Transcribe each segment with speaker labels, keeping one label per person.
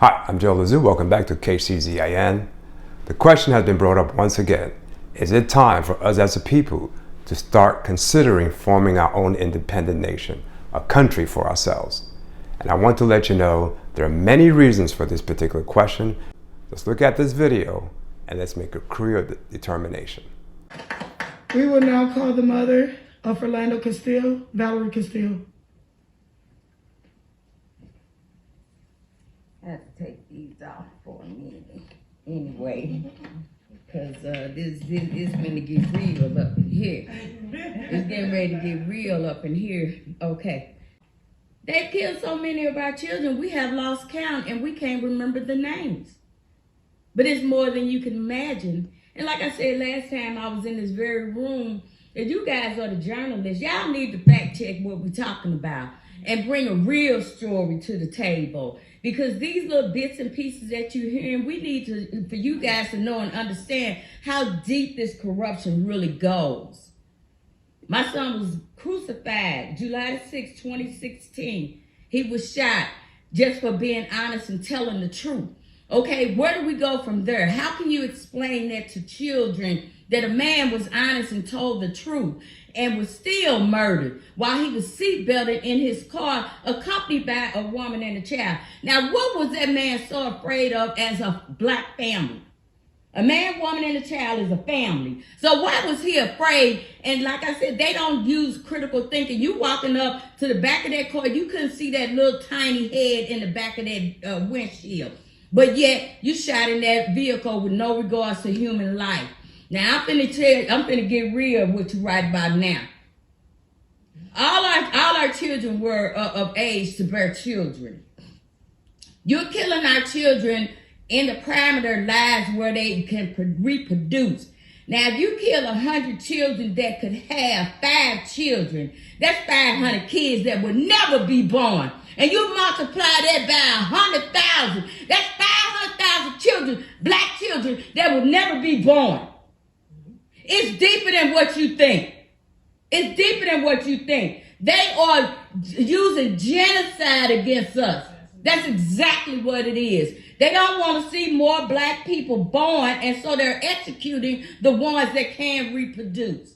Speaker 1: Hi, I'm Joe Lazoo. Welcome back to KCZIN. The question has been brought up once again. Is it time for us as a people to start considering forming our own independent nation, a country for ourselves? And I want to let you know there are many reasons for this particular question. Let's look at this video and let's make a clear determination.
Speaker 2: We will now call the mother of Orlando Castile, Valerie Castile.
Speaker 3: I have to take these off for a minute anyway, because this is going to get real up in here. It's getting ready to get real up in here. Okay. They killed so many of our children, we have lost count and we can't remember the names. But it's more than you can imagine. And like I said last time I was in this very room, if you guys are the journalists, y'all need to fact check what we're talking about and bring a real story to the table. Because these little bits and pieces that you're hearing, we need for you guys to know and understand how deep this corruption really goes. My son was crucified July 6, 2016. He was shot just for being honest and telling the truth. Okay, where do we go from there? How can you explain that to children that a man was honest and told the truth and was still murdered while he was seatbelted in his car, accompanied by a woman and a child? Now, what was that man so afraid of as a black family? A man, woman, and a child is a family. So why was he afraid? And like I said, they don't use critical thinking. You walking up to the back of that car, you couldn't see that little tiny head in the back of that windshield. But yet, you shot in that vehicle with no regards to human life. Now, I'm finna get real with you right about now. All our children were of age to bear children. You're killing our children in the prime of their lives where they can reproduce. Now, if you kill 100 children that could have 5 children, that's 500 kids that would never be born. And you multiply that by 100,000, that's 500,000 children, black children, that will never be born. It's deeper than what you think. It's deeper than what you think. They are using genocide against us. That's exactly what it is. They don't want to see more black people born, and so they're executing the ones that can reproduce.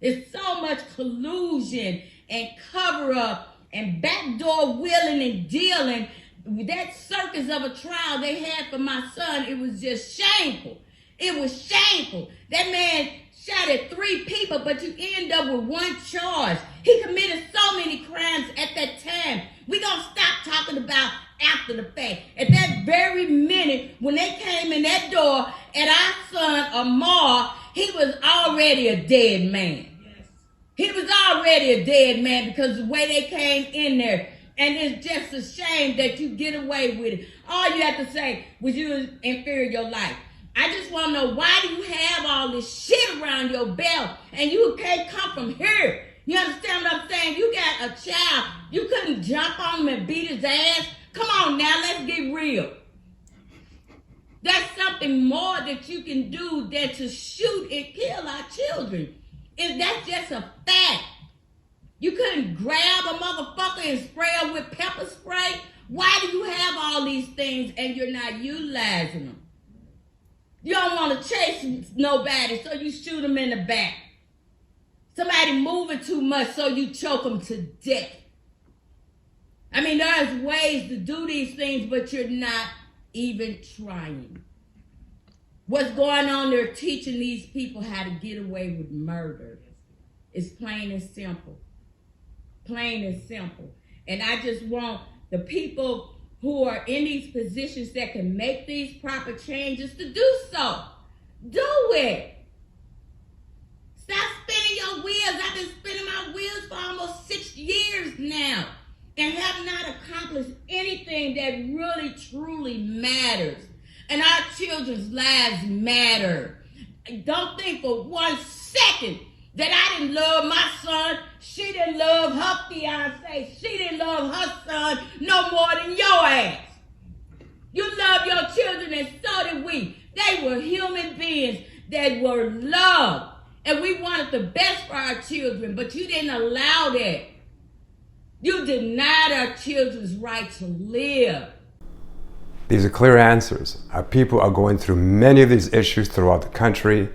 Speaker 3: It's so much collusion and cover up and backdoor wheeling and dealing. That circus of a trial they had for my son, it was just shameful. It was shameful. That man shot at 3 people, but you end up with 1 charge. He committed so many crimes at that time. We're going to stop talking about after the fact. At that very minute, when they came in that door at our son, Amar, he was already a dead man. He was already a dead man because the way they came in there. And it's just a shame that you get away with it. All you have to say was you inferior your life. I just want to know, why do you have all this shit around your belt and you can't come from here? You understand what I'm saying? You got a child. You couldn't jump on him and beat his ass. Come on now, let's get real. That's something more that you can do than to shoot and kill our children. That's just a fact. You couldn't grab a motherfucker and spray him with pepper spray? Why do you have all these things and you're not utilizing them? You don't want to chase nobody, so you shoot them in the back. Somebody moving too much, so you choke them to death. I mean, there's ways to do these things, but you're not even trying. What's going on? They're teaching these people how to get away with murder. It's plain and simple. Plain and simple. And I just want the people who are in these positions that can make these proper changes to do so. Do it. Stop spinning your wheels. I've been spinning my wheels for almost 6 years now and have not accomplished anything that really, truly matters. And our children's lives matter. Don't think for 1 second that I didn't love my son. She didn't love her fiance. She didn't love her son no more than your ass. You love your children, and so did we. They were human beings that were loved. And we wanted the best for our children, but you didn't allow that. You denied our children's right to live.
Speaker 1: These are clear answers. Our people are going through many of these issues throughout the country.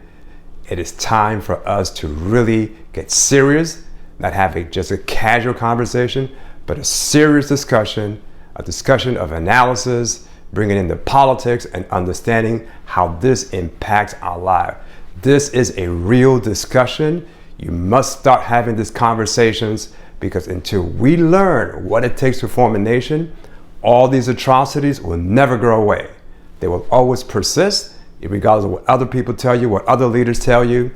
Speaker 1: It is time for us to really get serious, not have just a casual conversation, but a serious discussion, a discussion of analysis, bringing in the politics and understanding how this impacts our life. This is a real discussion. You must start having these conversations, because until we learn what it takes to form a nation, all these atrocities will never go away. They will always persist, regardless of what other people tell you, what other leaders tell you.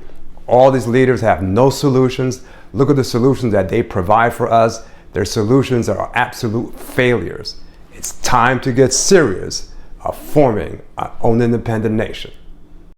Speaker 1: All these leaders have no solutions. Look at the solutions that they provide for us. Their solutions are absolute failures. It's time to get serious of forming our own independent nation.